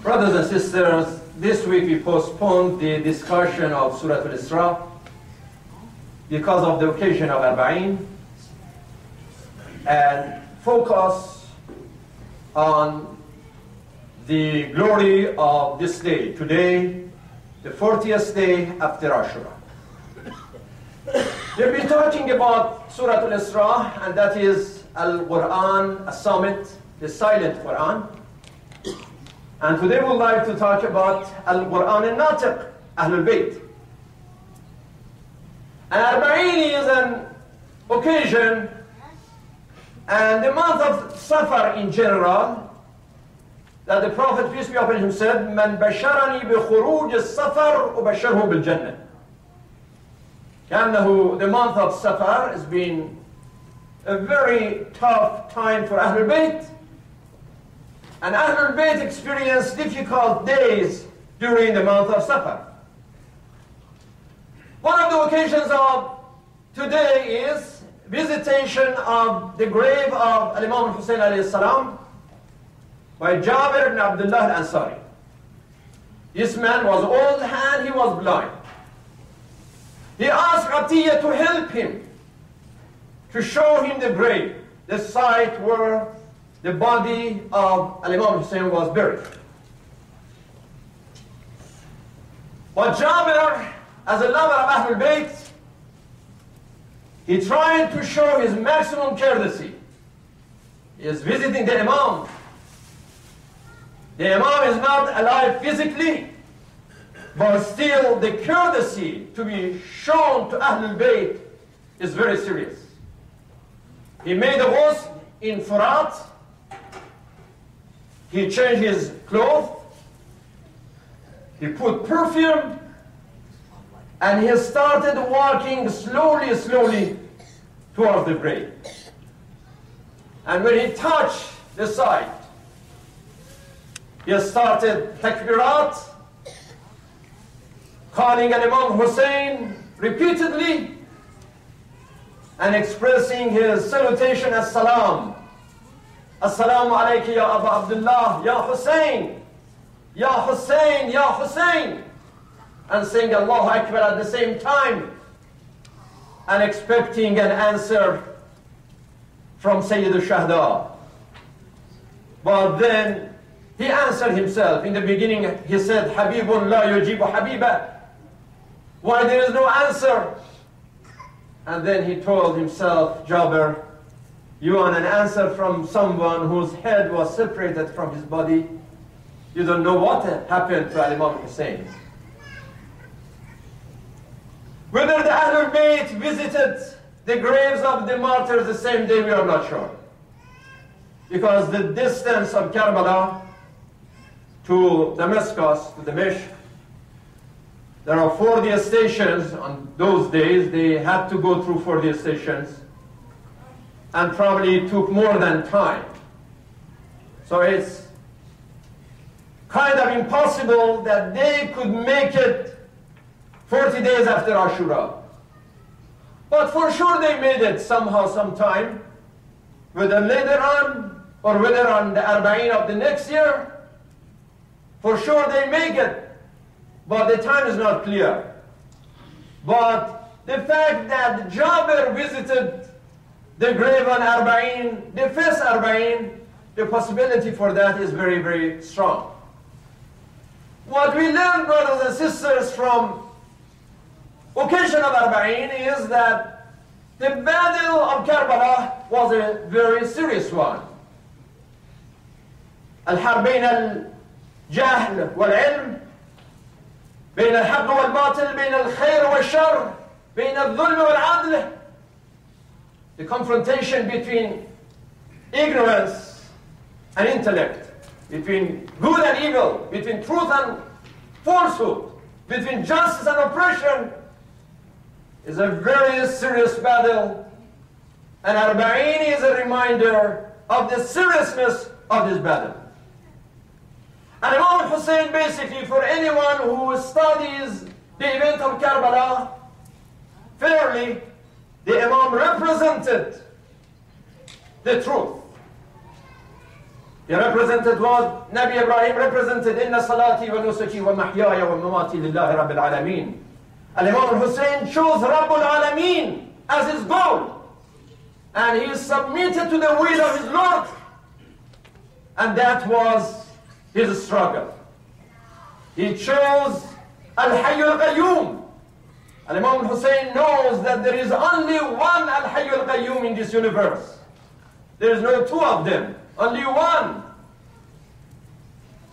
Brothers and sisters, this week we postponed the discussion of Surah Al-Isra because of the occasion of Arba'in and focus on the glory of this day, today, the 40th day after Ashura. We'll be talking about Surah Al-Isra, and that is Al-Quran, As-Samit, the silent Quran. And today we'd like to talk about Al-Quran Al-Natiq, Ahlul-Bayt. And Arba'in is an occasion, and the month of Safar in general, that the Prophet, peace be upon him, said, "Man basharani bi khuruj al-Safar ubasharhu bil-Jannah." The month of Safar has been a very tough time for Ahlul Bayt, and Ahlul Bayt experienced difficult days during the month of Safar. One of the occasions of today is visitation of the grave of Imam Hussein alayhi salam by Jabir ibn Abdullah al-Ansari. This man was old and he was blind. He asked Atiyah to help him, to show him the grave, the site where the body of Imam Hussein was buried. But Jabir, as a lover of Ahlul Bayt, he tried to show his maximum courtesy. He is visiting the Imam. The Imam is not alive physically, but still the courtesy to be shown to Ahlul Bayt is very serious. He made a ghusl in Furat. He changed his clothes. He put perfume. And he started walking slowly towards the grave. And when he touched the site, he started takbirat, calling Imam Hussein repeatedly and expressing his salutation as salam. Assalamu alayka ya Abu Abdullah, ya Hussein, ya Hussein, ya Hussein, and saying Allahu Akbar at the same time and expecting an answer from Sayyid al-Shahda. But then he answered himself. In the beginning he said, Habibun la yujibu Habiba. Why there is no answer? And then he told himself, Jabir, you want an answer from someone whose head was separated from his body? You don't know what happened to Imam Hussein. Whether the Ahlul Bayt visited the graves of the martyrs the same day, we are not sure. Because the distance of Karbala to Damascus, to Damascus, there are 40 stations. On those days, they had to go through 40 stations, and probably took more than time. So it's kind of impossible that they could make it 40 days after Ashura. But for sure they made it somehow, sometime, whether later on or whether on the Arba'in of the next year. For sure they make it, but the time is not clear. But the fact that Jabir visited the grave on Arba'in, the first Arba'in, the possibility for that is very, very strong. What we learn, brothers and sisters, from occasion of Arba'in is that the battle of Karbala was a very serious one. الحرب بين الجهل والعلم، بين الحق والباطل، بين الخير والشر، بين الظلم والعدل. The confrontation between ignorance and intellect, between good and evil, between truth and falsehood, between justice and oppression, is a very serious battle. And Arba'in is a reminder of the seriousness of this battle. And Imam Hussein, basically, for anyone who studies the event of Karbala fairly, the Imam represented the truth. He represented what Nabi Ibrahim represented. Inna salati wa nusuki wa mahyaya wa mamati lillahi rabbil alameen. Imam Hussein chose Rabbul Alameen as his goal. And he submitted to the will of his Lord. And that was his struggle. He chose Al-Hayy al-Qayyum. Imam Hussein knows that there is only one Al-Hayy al-Qayyum in this universe. There is no two of them, only one.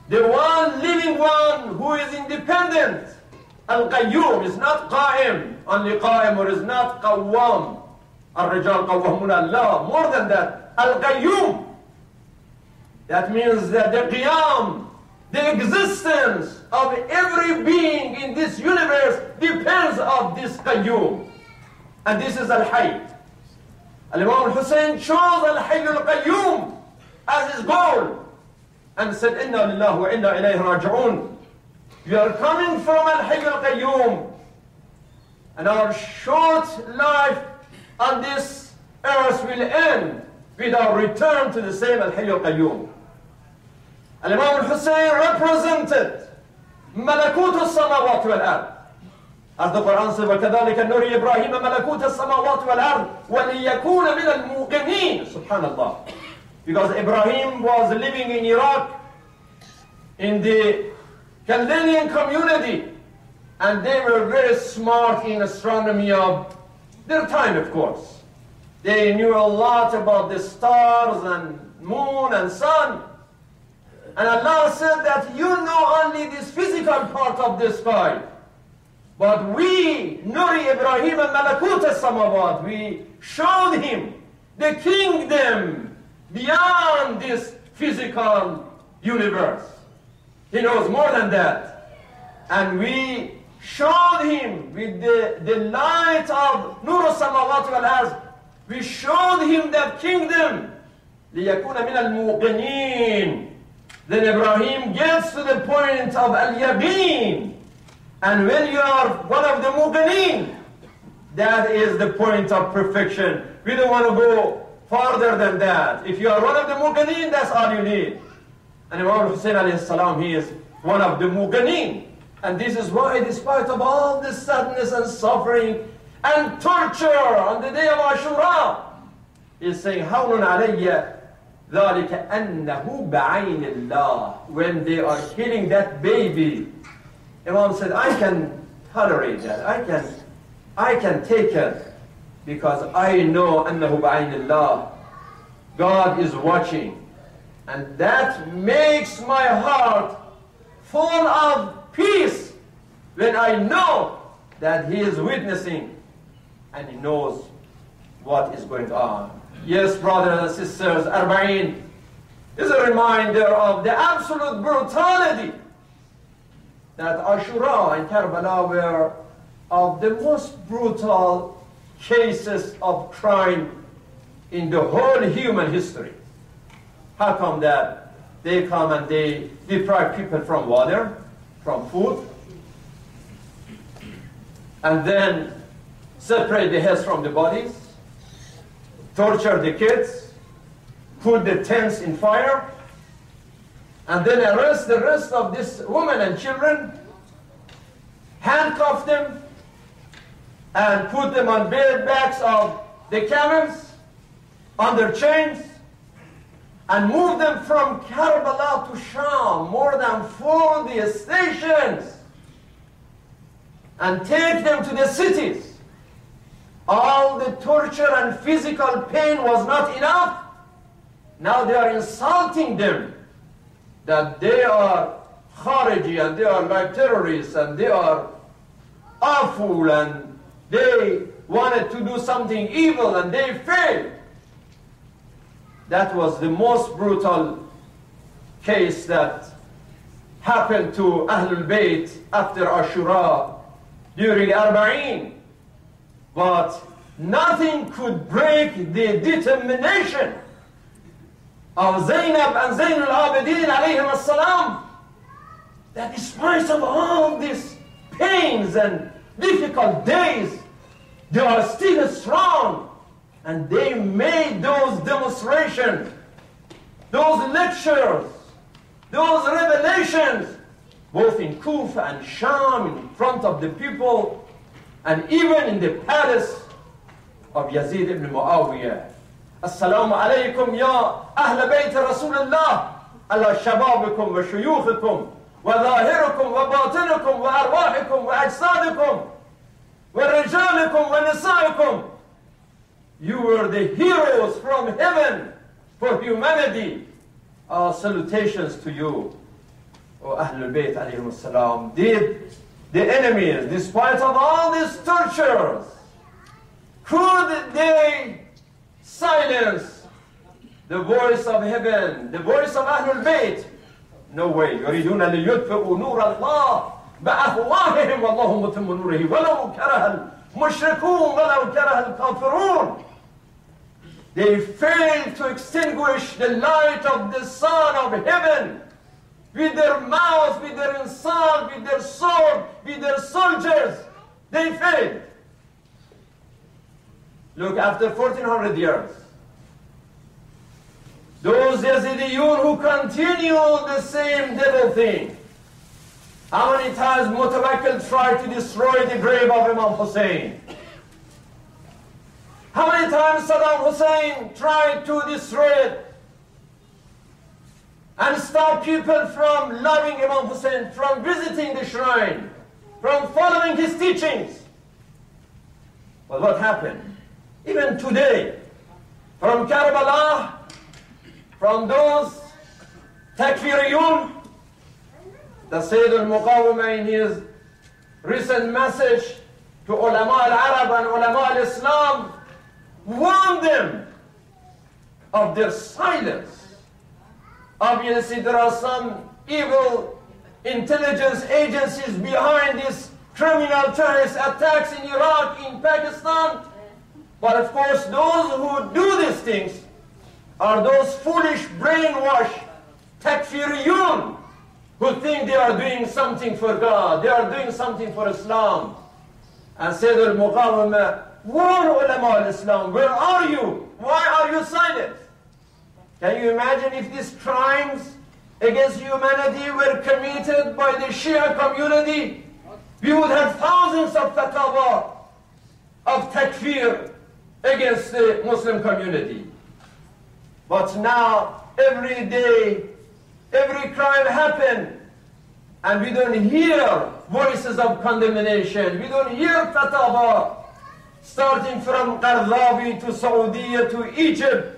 The one living one who is independent. Al-Qayyum is not Qa'im, only Qa'im, or is not Qawwam. Al-Rijal Qawwamun Allah. More than that, Al-Qayyum. That means that the Qiyam, the existence of every being in this universe depends on this Qayyum. And this is Al-Hayy. Imam Hussein chose Al-Hayy al-Qayyum as his goal and said, Inna lillahi wa inna ilayhi raji'un. We are coming from Al-Hayy al-Qayyum, and our short life on this earth will end with our return to the same Al-Hayy al-Qayyum. Imam Hussein represented Malakut al-Samawat wal-Ard. As the Quran says, وَكَذَلِكَ نُرِي إِبْرَاهِيمَ مَلَكُوتَ السَّمَاوَاتِ وَالْأَرْضِ وَلِيَكُونَ مِنَ الْمُوقِنِينَ. Subhanallah. Because Ibrahim was living in Iraq, in the Chaldean community, and they were very smart in astronomy of their time, of course. They knew a lot about the stars and moon and sun. And Allah said that you know only this physical part of the sky. But we, Nuri Ibrahim and Malakut al-Samawat, we showed him the kingdom beyond this physical universe. He knows more than that. And we showed him with the light of Nur al-Samawat wal-Ard, we showed him that kingdom. لِيَكُونَ مِنَ الْمُوقِنِينَ. Then Ibrahim gets to the point of al-yaqeen. And when you are one of the muqineen, that is the point of perfection. We don't want to go farther than that. If you are one of the muqineen, that's all you need. And Imam Hussein alayhi salam, he is one of the muqineen. And this is why, despite of all the sadness and suffering and torture on the day of Ashura, he's saying, Hawnun alayya ذَلِكَ أَنَّهُ بَعَيْنِ اللَّهِ. When they are killing that baby, Imam said, I can tolerate that. I can take it because I know أَنَّهُ بَعَيْنِ اللَّهِ. God is watching. And that makes my heart full of peace when I know that He is witnessing and He knows what is going on. Yes, brothers and sisters, Arba'in is a reminder of the absolute brutality that Ashura and Karbala were of the most brutal cases of crime in the whole human history. How come that they come and they deprive people from water, from food, and then separate the heads from the bodies, torture the kids, put the tents in fire, and then arrest the rest of these women and children, handcuff them, and put them on bed backs of the camels, under chains, and move them from Karbala to Sham, more than 40 stations, and take them to the cities. All the torture and physical pain was not enough. Now they are insulting them that they are Khariji and they are like terrorists and they are awful and they wanted to do something evil and they failed. That was the most brutal case that happened to Ahlul-Bayt after Ashura during Arba'in. But nothing could break the determination of Zainab and Zain al-Abidin alayhim as-salam, that despite of all these pains and difficult days, they are still strong, and they made those demonstrations those lectures, those revelations, both in Kufa and Sham, in front of the people, and even in the palace of Yazid ibn Muawiyah. Assalamu alaikum ya Ahl Bayt Rasulullah, ala shababikum wa shuyukhikum, wa zahirukum wa batinukum wa arwahikum wa ajsadikum, wa rijalikum wa nisaikum. You were the heroes from heaven for humanity. Our salutations to you, O Ahlul-Bayt alayhim salam. Did the enemies, despite of all these tortures, could they silence the voice of heaven, the voice of Ahlul-Bayt? No way. يريدون ليطفئوا نور الله بأفواههم والله متم نوره ولو كره المشركون ولو كره الكافرون. They failed to extinguish the light of the sun of heaven with their mouth, with their insult, with their sword, with their soldiers. They failed. Look, after 1400 years, those Yazidiyun who continue the same devil thing. How many times Mutawakkil tried to destroy the grave of Imam Hussein? How many times Saddam Hussein tried to destroy it and stop people from loving Imam Hussein, from visiting the shrine, from following his teachings? But what happened? Even today, from Karbala, from those Takfiriyun, the Sayyid al-Muqawwama in his recent message to Ulama al-Arab and Ulama al-Islam warned them of their silence. Obviously, there are some evil intelligence agencies behind these criminal terrorist attacks in Iraq, in Pakistan. But of course, those who do these things are those foolish, brainwashed Takfiriyun who think they are doing something for God, they are doing something for Islam. And Sayyid al-Muqawwama warn ulama al-Islam, where are you? Why are you silent? Can you imagine if these crimes against humanity were committed by the Shia community? We would have thousands of fatawa of takfir against the Muslim community. But now, every day, every crime happens, and we don't hear voices of condemnation. We don't hear fatawa, starting from Qardawi to Saudi to Egypt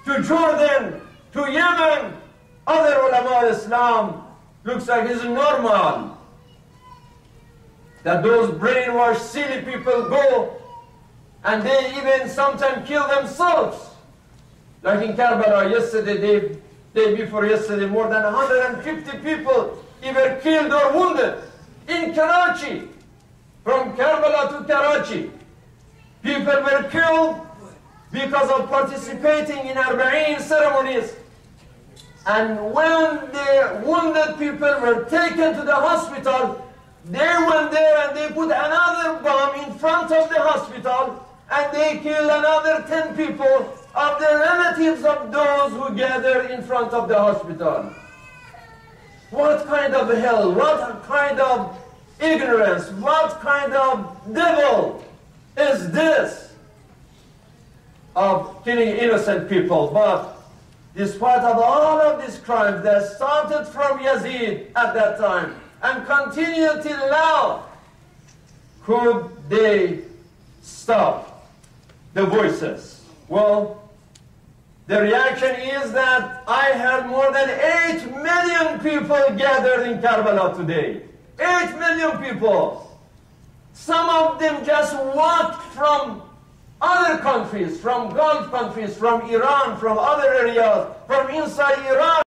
to Jordan to Yemen. Other ulama al-Islam looks like it's normal that those brainwashed, silly people go and they even sometimes kill themselves. Like in Karbala yesterday, day before yesterday, more than 150 people either killed or wounded in Karachi. From Karbala to Karachi, people were killed because of participating in Arba'een ceremonies. And when the wounded people were taken to the hospital, they went there and they put another bomb in front of the hospital and they killed another 10 people of the relatives of those who gathered in front of the hospital. What kind of hell, what kind of ignorance, what kind of devil is this of killing innocent people? But despite of all of these crimes that started from Yazid at that time and continue till now, could they stop the voices? Well, the reaction is that I heard more than 8 million people gathered in Karbala today. 8 million people. Some of them just walked from other countries, from Gulf countries, from Iran, from other areas, from inside Iran.